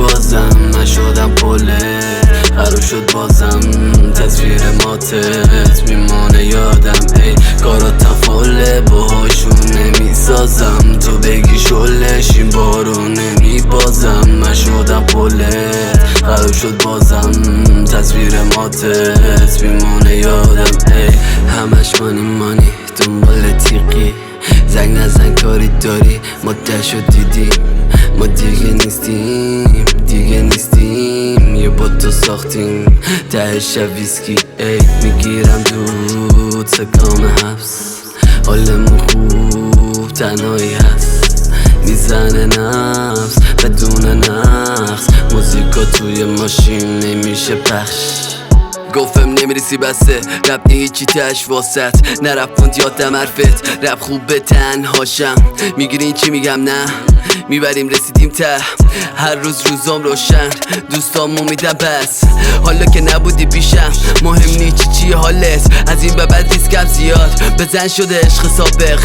بازم من شدم پلت خراب شد بازم تصویر ماتت میمونه یادم ای کاراتم فله باهاشون نمیسازم تو بگی شلش این بارو نمیبازم من شدم پلت خراب شد بازم تصویر ماتت میمونه یادم ای همش مانی دنبال تیقی زنگ نزن کاری داری ما دشو دیدیم ما دیگه نیستیم یه با تو ساختیم ته شب ویسکی ای میگیرم دود سکام حبس حالمون خوب تنهایی هست میزنه نفس بدون نقص موزیکا توی ماشین نمیشه پخش گفتم نمیرسی بسته رب هیچی تش واسط نرفت یادم حرفت رب خوب به تنهاشم میگیرین چی میگم نه میبریم رسیدیم ته هر روزم روشن دوستامو میدم بس حالا که نبودی پیشم مهم نیست چی حالت از این به بعد ریسکم زیاد بزن شده عشق سابق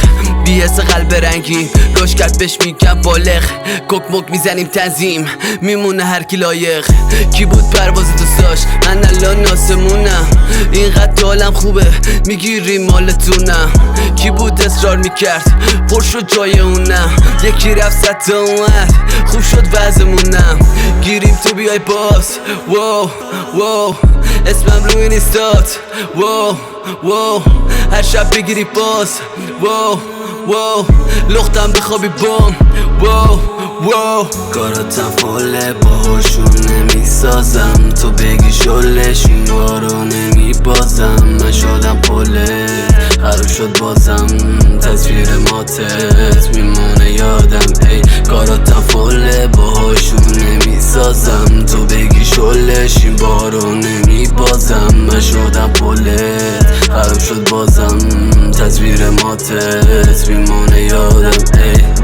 بی‌حس قلب رنگی روش کرد بهش میگم بالغ کوک موک میزنیم تنظیم میمونه هر کی لایق کی بود پرواز دوست داشت من الان ناسمونم اینقدر حالم خوبه میگیری مالتونم کی بود اصرار میکرد پر شد جای اونم یکی رفت ست اومد خوب شد وضعمونم گیریم تو بیای باز واو اسمم روی نیستاد واو هر شب بگیری باز واو لختم بخوابی بام واو کاراتم فله باهاشون نمیسازم تو بگی شلش این بارو نمیبازم من شدم پلت خراب شد بازم تصویر ماتت میمونه یادم ای کاراتم فله باهاشون نمیسازم تو بگی شلش این بارو نمیبازم من شدم پلت خراب شد بازم تصویر ماتت میمونه یادم ای